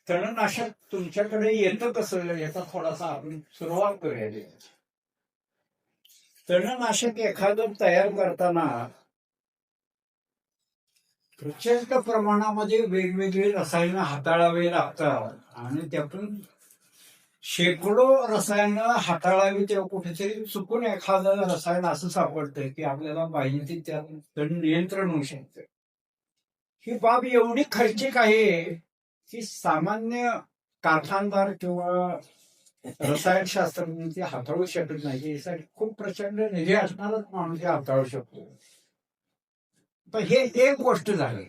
तणनाशक तुमच्याकडे येतं कसं याचा थोडासा आपण सुरुवात करूया. तणनाशक एखादं तयार करताना प्रचंड प्रमाणामध्ये वेगवेगळी रसायनं हाताळावी लागतात आणि त्यातून शेकडो रसायनं हाताळावी तेव्हा कुठेतरी चुकून एखादं रसायन असं सापडतंय की आपल्याला पाहिजे ती त्यात तण नियंत्रण होऊ शकतं. ही बाब एवढी खर्चिक आहे की सामान्य कारखानदार किंवा रसायनशास्त्रज्ञ ते हाताळू शकत नाही. यासाठी खूप प्रचंड निधी असणारच माणूस हाताळू शकतो. तर हे एक गोष्ट झाली.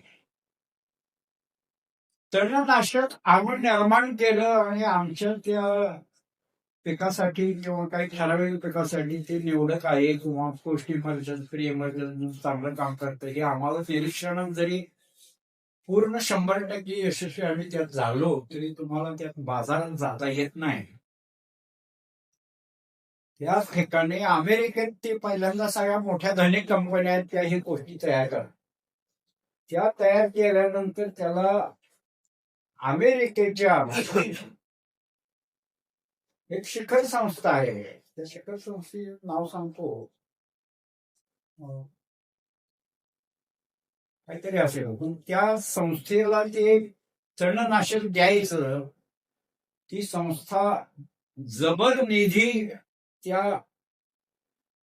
तणनाशक आम्ही निर्माण केलं आणि आमच्या त्या पिकासाठी किंवा काही ठराविक पिकासाठी ते निवडक आहे किंवा पोस्ट इमर्जन्सी इमर्जन्सी चांगलं काम करतं हे आम्हाला निरीक्षणात जरी पूर्ण 100% यशस्वी आम्ही त्यात झालो तरी तुम्हाला त्यात बाजारात जाता येत नाही. त्याच ठिकाणी अमेरिकेत ते पहिल्यांदा सगळ्या मोठ्या धनिक कंपन्या आहेत त्या ही गोष्टी तयार करतात. त्या तयार केल्यानंतर त्याला अमेरिकेच्या एक शिखर संस्था आहे, त्या शिखर संस्थेचं नाव सांगतो काहीतरी असेल, पण त्या संस्थेला ते तणनाशक द्यायचं ती संस्था जबर निधी त्या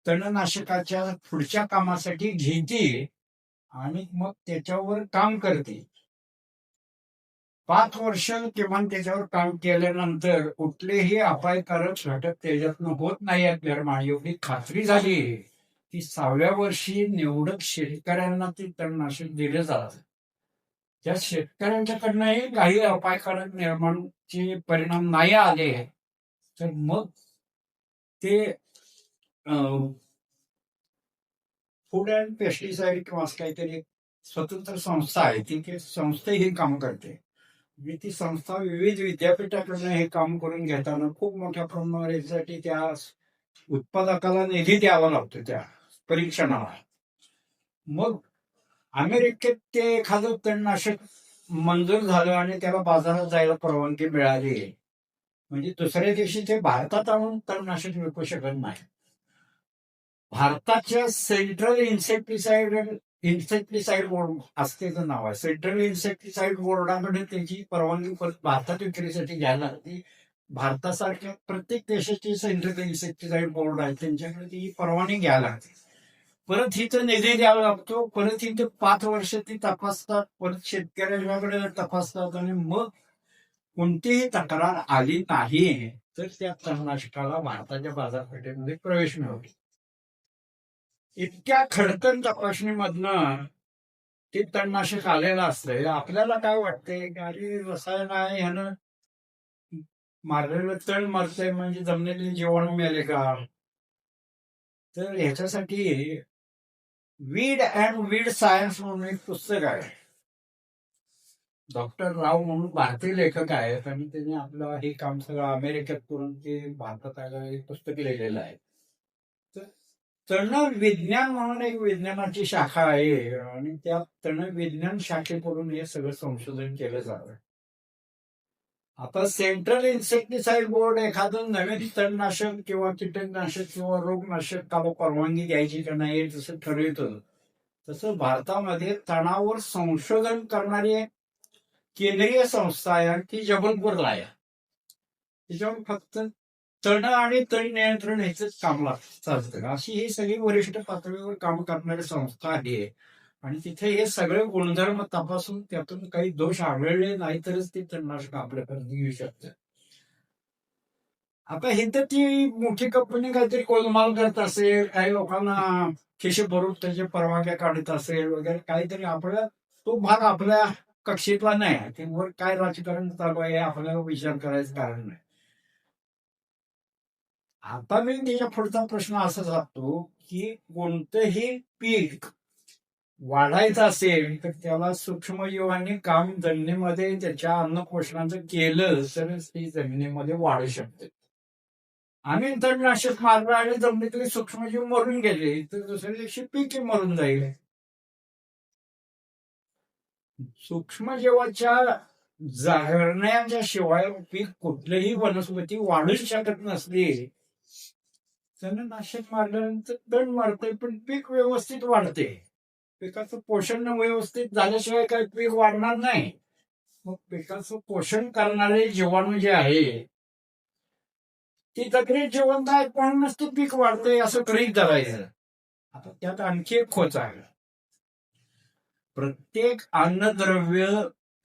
तणनाशकाच्या पुढच्या कामासाठी घेते आणि मग त्याच्यावर काम करते. 5 वर्ष किमान त्याच्यावर काम केल्यानंतर कुठलेही अपायकारक घटक त्याच्यातनं होत नाही निर्माण एवढी खात्री झाली की 6व्या वर्षी निवडक शेतकऱ्यांना ते तणनाशक दिले जातात. त्या शेतकऱ्यांच्याकडनंही काही अपायकारक निर्माणचे परिणाम नाही आले तर मग ते फूड अँड पेस्टिसाइड किंवा असं काहीतरी स्वतंत्र संस्था आहे ती संस्था हे काम करते. ती संस्था विविध विद्यापीठाकडून हे काम करून घेताना खूप मोठ्या प्रमाणासाठी त्या उत्पादकाला निधी द्यावा लागतो त्या परीक्षणाला. मग अमेरिकेत ते एखादं तणनाशक मंजूर झालं आणि त्याला बाजारात जायला परवानगी मिळाली म्हणजे दुसऱ्या दिवशी ते भारतात आणून तणनाशक विकू शकत नाही. भारताच्या सेंट्रल इन्सेक्टिसाइड बोर्ड असतेचं नाव आहे. सेंट्रल इन्सेक्टिसाइड बोर्डाकडे त्याची परवानगी भारतात विक्रीसाठी घ्यायला लागते. भारतासारख्या प्रत्येक देशाची सेंट्रल इन्सेक्टिसाइड बोर्ड आहे त्यांच्याकडे ती परवानगी घ्यायला लागते. परत हिथं निधी द्यावा लागतो. परत इथे 5 वर्ष ती तपासतात. परत शेतकऱ्यांच्याकडे तपासतात आणि मग कोणतीही तक्रार आली नाही तर त्या तणनाशकाला भारताच्या बाजारपेठेमध्ये प्रवेश मिळवतो. इतक्या खडकन तपासणीमधनं ते तणनाशक आलेलं असतंय. आपल्याला काय वाटतंय की अरे रसायन आहे ह्यानं मारलेलं तण मरतंय म्हणजे जमिनीतले जीवाणू मेले का. तर ह्याच्यासाठी वीड अँड वीड सायन्स म्हणून एक पुस्तक आहे. डॉक्टर राव म्हणून भारतीय लेखक आहेत आणि त्यांनी आपलं हे काम सगळं अमेरिकेत करून ते भारतात आलं एक पुस्तक लिहिलेलं आहे. तण विज्ञान म्हणून एक विज्ञानाची शाखा आहे आणि त्या तण विज्ञान शाखेकडून हे सगळं संशोधन केलं जातं. आता सेंट्रल इन्सेक्टिसाइड बोर्ड एखादं नवीन तणनाशक किंवा कीटकनाशक किंवा रोगनाशक काला परवानगी द्यायची का नाही जसं ठरवतं तसं भारतामध्ये तणावर संशोधन करणारी एक केंद्रीय संस्था आहे आणि ती जबलपूरला आहे. त्याच्यावर फक्त तण आणि तण नियंत्रण ह्याच काम चालतं. अशी ही सगळी वरिष्ठ पातळीवर काम करणारी संस्था आहे आणि तिथे हे सगळे गुणधर्म तपासून त्यातून काही दोष आढळले नाही तरच ते तणनाशक आपल्याकडे येऊ शकतं. आता हे तर ती मोठी कंपनी काहीतरी गोलमाल करत असेल, काही लोकांना खिशे भरून त्याच्या परवानग्या काढत असेल वगैरे काहीतरी, आपल्या तो भाग आपल्या कक्षेतला नाही. त्यावर काय राजकारण चालू आहे आपल्याला विचार करायचं कारण नाही. आता मी त्याच्या पुढचा प्रश्न असा जातो की कोणतंही पीक वाढायचं असेल तर त्याला सूक्ष्मजीवांनी काम जमिनीमध्ये त्याच्या अन्नपोषणाचं केलं तरच ती जमिनीमध्ये वाढू शकते. आम्ही तणनाशक मारलं आणि जमिनीतले सूक्ष्मजीव मरून गेले तर दुसऱ्या दिवशी पीक मरून जाईल. सूक्ष्मजीवाच्या जागरण्याच्या शिवाय पीक कुठलीही वनस्पती वाढूच शकत नसली. तणनाशक मारल्यानंतर तण मारतंय पण पीक व्यवस्थित वाढते. पिकाचं पोषण व्यवस्थित झाल्याशिवाय काही पीक वाढणार नाही. मग पिकाचं पोषण करणारे जीवाणू जे आहे ती तक्रार जिवंत आहे म्हणूनच ते पीक वाढतंय असं गृहीत धरायचं. आता त्यात आणखी एक खोच आहे. प्रत्येक अन्नद्रव्य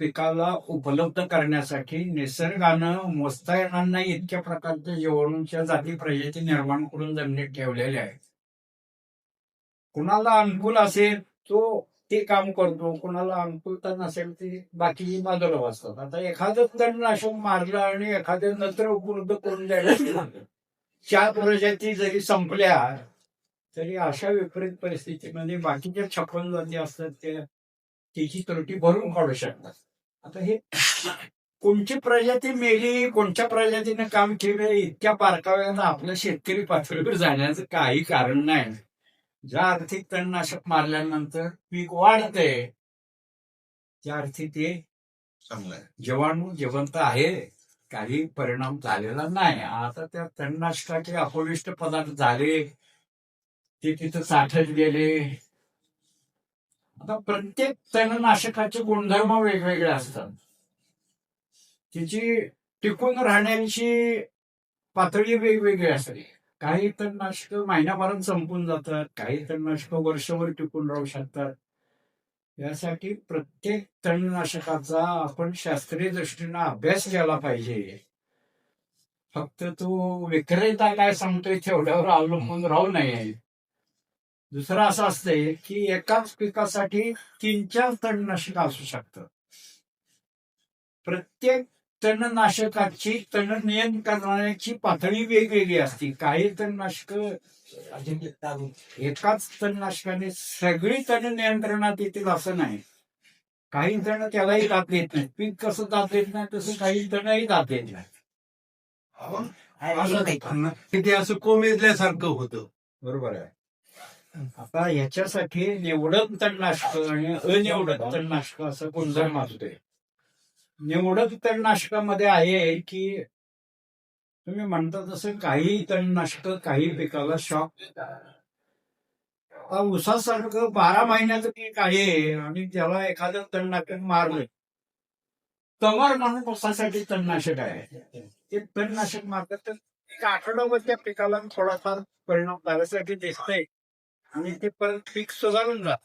पिकाला उपलब्ध करण्यासाठी निसर्गानं मोजता येणार नाही इतक्या प्रकारच्या जीवाणूंच्या जाती प्रजाती निर्माण करून जमिनीत ठेवलेल्या आहेत. कुणाला अनुकूल असेल तो ते काम करतो, कुणाला अनुकूलता नसेल ते बाकीची बाजूला बसतात. आता एखादं तणनाशक मारलं आणि एखाद्या नंतर उपलब्ध करून द्यायला 4 प्रजाती जरी संपल्या तरी अशा विपरीत परिस्थितीमध्ये बाकीच्या 56 जाती असतात त्या त्याची त्रुटी भरून काढू शकतात. आता हे कोणची प्रजाती मेली, कोणत्या प्रजातीने काम केलं इतक्या बारकाव्यानं आपल्या शेतकरी पातळीवर जाण्याचं काही कारण नाही. ज्या अर्थी तणनाशक मारल्यानंतर पीक वाढते त्या अर्थी ते चांगलं आहे. जीवाणू जिवंत आहे, काही परिणाम झालेला नाही. आता त्या तणनाशकाचे अपविष्ट पदार्थ झाले ते तिथं साठत गेले. आता प्रत्येक तणनाशकाचे गुणधर्म वेगवेगळे असतात. त्याची टिकून राहण्याची पातळी वेगवेगळी असते. काही तणनाशक महिन्याभरात संपून जातात, काही तणनाशक वर्षभर टिकून राहू शकतात. यासाठी प्रत्येक तणनाशकाचा आपण शास्त्रीय दृष्टीनं अभ्यास केला पाहिजे. फक्त तो विक्रेता काय सांगतोय तेवढ्यावर अवलंबून राहू नये. दुसरं असं असतंय की एकाच पिकासाठी 3-4 तणनाशक असू शकतात. प्रत्येक तणनाशकाची तण नियंत्रण करण्याची पातळी वेगवेगळी असते. काही तणनाशक एकाच तणनाशकाने सगळी तण नियंत्रणात येतील असं नाही. काही तण त्यालाही जात येत नाही. पीक कसं जात येत नाही तसं काही तणही जात येत नाही. ते असं कोमेजल्यासारखं होतं. बरोबर आहे. आता ह्याच्यासाठी निवडक तणनाशक आणि अनिवडक तणनाशक असं गुणधर्म असतोय. निवडक तणनाशकामध्ये आहे की तुम्ही म्हणता तसं काही तणनाशक काही पिकाला शॉक देतात. आता ऊसासारखं 12 महिन्याचं पीक आहे आणि त्याला एखादं तणनाशक मारलं तवर म्हणून ऊसासाठी तणनाशक आहे. ते तणनाशक मारतात तर एक आठवडाभर त्या पिकाला थोडाफार परिणाम झाल्यासाठी दिसतंय आणि ते परत पीक सुधारून जात.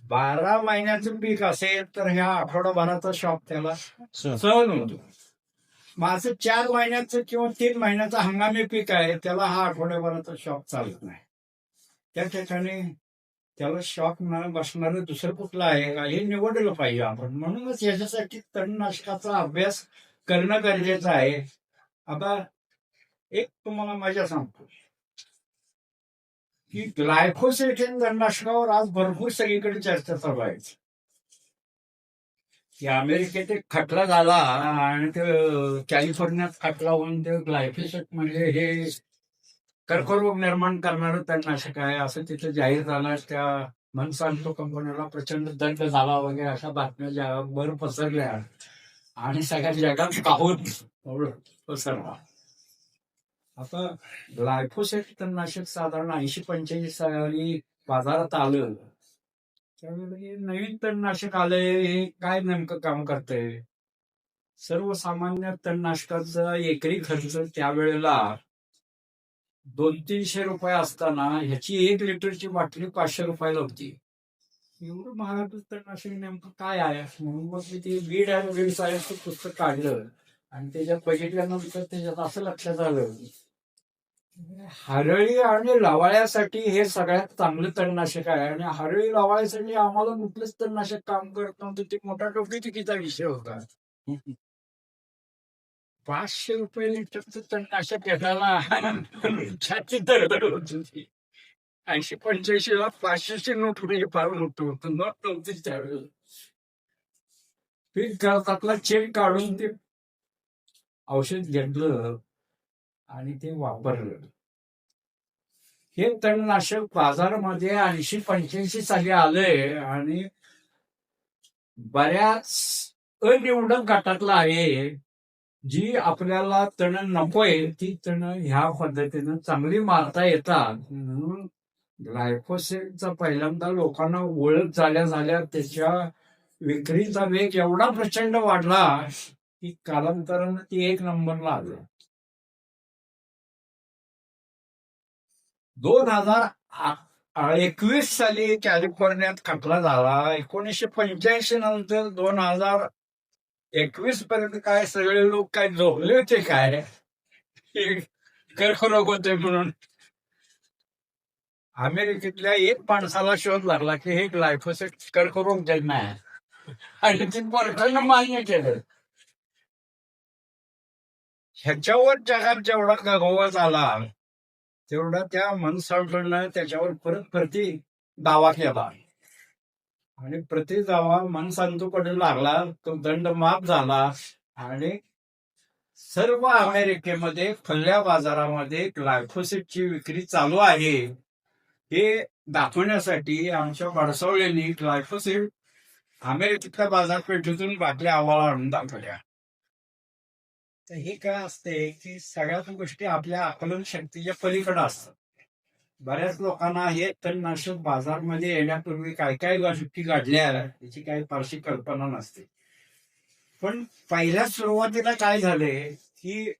12 महिन्याचं पीक असेल तर ह्या आठवडाभराचा शॉक त्याला सहन होतो. माझं 4 महिन्याचं किंवा 3 महिन्याचं हंगामी पीक आहे त्याला हा आठवड्याभराचा शॉक चालत नाही. त्या ठिकाणी त्याला शॉक न बसणारं दुसरं कुठलं आहे का हे निवडलं पाहिजे आपण. म्हणूनच याच्यासाठी तणनाशकाचा अभ्यास करणं गरजेचं आहे. आता एक तुम्हाला मजा सांगतो की ग्लायफोसेट या तणनाशकावर आज भरपूर सगळीकडे चर्चा चालू आहे की अमेरिकेत एक खटला झाला आणि ते कॅलिफोर्नियात खटला होऊन ते ग्लायफोसेट म्हणजे हे कर्करोग निर्माण करणारं तणनाशक आहे असं तिथं जाहीर झालं. त्या मनसांतो कंपनीला प्रचंड दंड झाला वगैरे अशा बातम्या जगभर पसरल्या आणि सगळ्या जगात काहून पसरला. आता ग्लायफोसेट तणनाशक साधारण 80-85 साली बाजारात आलं त्यावेळी नवीन तणनाशक आलंय. हे काय नेमकं काम करतंय? सर्वसामान्य तणनाशकाचा एकरी खर्च त्यावेळेला 200-300 रुपये असताना ह्याची 1 लिटरची बाटली 500 रुपयाला होती. एवढं महाग तणनाशक नेमकं काय आहे म्हणून मग मी ते वीड अँड वीड सायन्सचं पुस्तक काढलं आणि त्याच्यात बघितल्यानंतर त्याच्यात असं लक्षात आलं हरळी आणि लवाळ्यासाठी हे सगळ्यात चांगलं तणनाशक आहे. आणि हरळी लवाळ्यासाठी आम्हाला कुठलंच तणनाशक काम करत नव्हतं. ते मोठा टोपी तिकीचा विषय होता. 500 रुपये लिटरचं तणनाशक घेताना छाती धडधड होत होती. 80-85 500ची नोट म्हणजे फार मोठं होतं. नोट नव्हती त्यावेळेला. पीक करतातला चेक काढून ते औषध घेतलं आणि ते वापरलं. हे तणनाशक बाजारामध्ये 80-85 साली आलंय आणि बऱ्याच अनिवडक गटातला आहे, जी आपल्याला तण नकोय ती तण ह्या पद्धतीनं चांगली मारता येतात. म्हणून ग्लायफोसेटचा पहिल्यांदा लोकांना ओळख झाल्या झाल्या त्याच्या विक्रीचा वेग एवढा प्रचंड वाढला की कालांतरानं ती एक नंबरला आली. 2021 साली कॅलिफोर्नियात खटला झाला. 1985 नंतर 2021 पर्यंत काय सगळे लोक काय झोपले होते काय, हे कर्करोग होते म्हणून. अमेरिकेतल्या एक माणसाला शोध लागला की हे ग्लायफोसेट कर्करोग जन्म आहे, आणि ते कोर्टानं मान्य केलं. ह्याच्यावर जगात जेवढा गगोवा झाला तेवढा त्या मनसावनं त्याच्यावर परत दावा केला, आणि प्रति दावा मनसांतूकडे लागला. तो दंड माफ झाला, आणि सर्व अमेरिकेमध्ये खुल्या बाजारामध्ये ग्लायफोसेटची विक्री चालू आहे हे दाखवण्यासाठी आमच्या बडसावळ्यांनी ग्लायफोसेट अमेरिकेतल्या बाजारपेठेतून बाटल्या आम्हाला आणून दाखवल्या. तर हे काय असते की सगळ्याच गोष्टी आपल्या आकलन शक्तीच्या पलीकडे असतात. बऱ्याच लोकांना हे तणनाशक बाजारमध्ये येण्यापूर्वी काय काय गोष्टी घडल्या याची काही फारशी कल्पना नसते. पण पहिल्या सुरुवातीला काय झाले की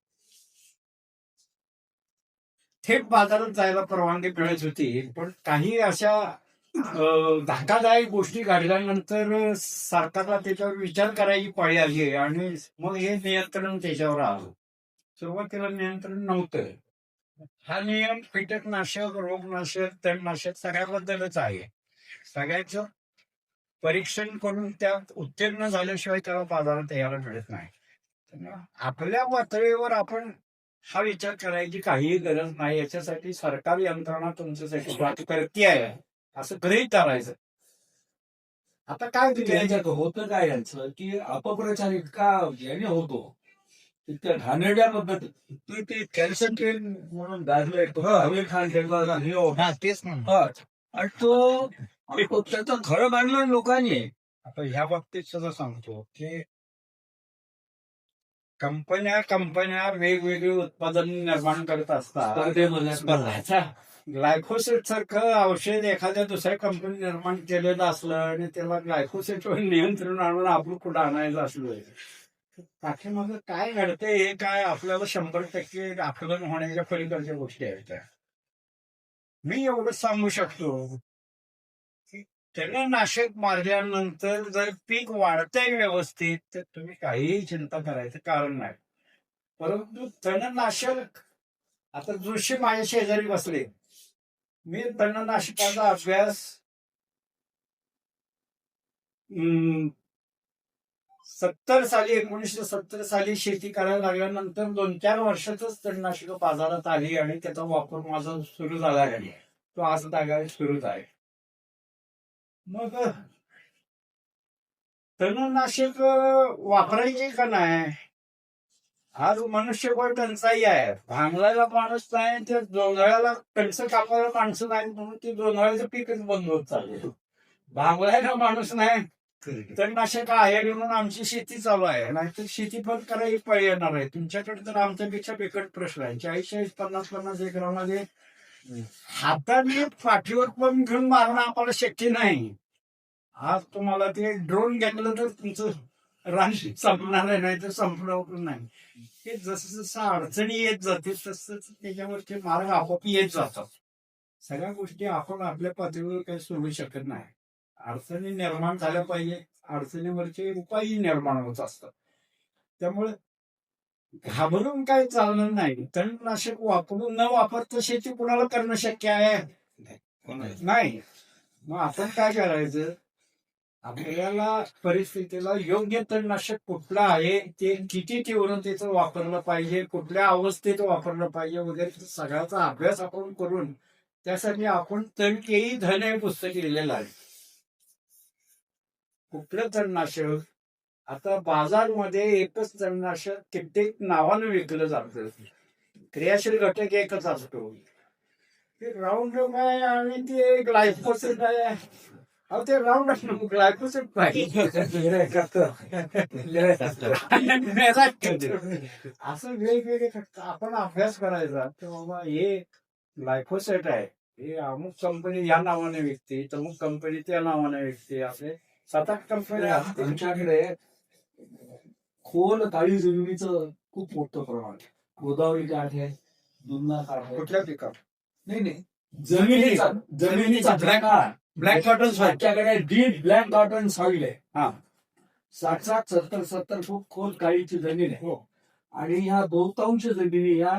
थेट बाजारात जायला परवानगी मिळत होती, पण काही अशा धक्कादायक गोष्टी घडल्यानंतर सरकारला त्याच्यावर विचार करायची पाळी आली, आणि मग हे नियंत्रण त्याच्यावर आलं. सुरुवातीला नियंत्रण नव्हतं. हा नियम कीटकनाशक, रोगनाशक, तणनाशक सगळ्याबद्दलच आहे. सगळ्याचं परीक्षण करून त्यात उत्तीर्ण झाल्याशिवाय त्याला बाजारात यायला मिळत नाही. त्यामुळं आपल्या पातळीवर आपण हा विचार करायची काहीही गरज नाही. याच्यासाठी सरकार यंत्रणा तुमच्यासाठी काम करते आहे असं गृहीत धरायचं. आता काय याच्यात होतं काय यांचं की अपप्रचार इतका याने होतो, इतक्या घाणेरड्या पद्धती ते कॅल्शियम तेल म्हणून गाजलंय आमिर खान त्यांचा हिरो. तेच ना. हा. आणि तो त्याचं खरं बांधलं लोकांनी. आता ह्या बाबतीत सुद्धा सांगतो की कंपन्या वेगवेगळी उत्पादन निर्माण करत असतात. स्पर्धेमध्ये ग्लायफोसेट सारखं औषध एखाद्या दुसऱ्या कंपनी निर्माण केलेलं असलं आणि त्याला ग्लायफोसेटवर नियंत्रण आणून आपण कुठं आणायचं असलं, पाठीमागं काय घडते हे काय आपल्याला 100% आकलन होण्याच्या पलीकडच्या गोष्टी आहेत. मी एवढंच सांगू शकतो की तणनाशक मारल्यानंतर जर पीक वाढतंय व्यवस्थित तर तुम्ही काहीही चिंता करायचं कारण नाही. परंतु तणनाशक, आता जोशी माझ्या शेजारी बसले, मी तणनाशकाचा अभ्यास 1970 साली शेती करायला लागल्यानंतर 2-4 वर्षातच तणनाशक बाजारात आली, आणि त्याचा वापर माझा सुरू झाला आहे. तो आज तागायला सुरूच आहे. मग तणनाशक वापरायचे का नाही? आज मनुष्यबळ टंचाई आहे. भांगलायला माणूस नाही, तर जोंधळ्याला कणसं कापायला माणसं नाही, म्हणून ते जोंधळ्याचं पीकच बंद होत चालले. भांगलायला माणूस नाही, तणनाशक आहे म्हणून आमची शेती चालू आहे. नाहीतर शेती पण करायची पाळी येणार आहे. तुमच्याकडे तर आमच्यापेक्षा बिकट प्रश्न आहे. 40-40, 50-50 एकरामध्ये हाताने पाठीवर पण घेऊन मारणं आम्हाला शक्य नाही. आज तुम्हाला ते ड्रोन घेतलं तर तुमचं रान संपणार आहे, नाही तर संपणार पण नाही. हे जसं जसं अडचणी येत जाते तसंच त्याच्यावरचे मार्ग आपोआप येत जातात. सगळ्या गोष्टी आपण आपल्या पातळीवर काही सोडू शकत नाही. अडचणी निर्माण झाल्या पाहिजे, अडचणीवरचे उपायही निर्माण होत असतात. त्यामुळे घाबरून काही चालणार नाही. तणनाशक वापरून न वापरता शेती कुणाला करणं शक्य आहे? नाही. मग आपण काय करायचं? आपल्याला परिस्थितीला योग्य तणनाशक कुठलं आहे, ते किती तीव्रतेचं वापरलं पाहिजे, कुठल्या अवस्थेत वापरलं पाहिजे वगैरे सगळ्याचा अभ्यास आपण करून त्यासाठी आपण तणकेही धन हे पुस्तक लिहिलेलं आहे. कुठलं तणनाशक, आता बाजारमध्ये एकच तणनाशक कित्येक नावानं विकलं जातं. क्रियाशील घटक एकच असतो, ते राऊंड आहे आणि ते ग्लायफोसेट आहे. अहो ते राऊंड असणं ग्लायकोसेट पाहिजे असं वेगवेगळे आपण अभ्यास करायचा की बाबा हे ग्लायकोसेट आहे, हे अमुक कंपनी या नावाने विकते, तमुक कंपनी त्या नावाने विकते, असे 7-8 कंपन्या असतील. आमच्याकडे खोल काळी जमिनीचं खूप मोठं प्रमाण आहे. गोदावरी काठ आहे, जुन्ना काठ आहे. कुठल्या पिकात नाही जमिनीचा ब्लॅक कॉटन आमच्याकडे डीप ब्लॅक कॉटन सॉइल आहे. हा 60-70 फूट खोल काळीची जमीन आहे. हो. आणि ह्या बहुतांश जमिनी ह्या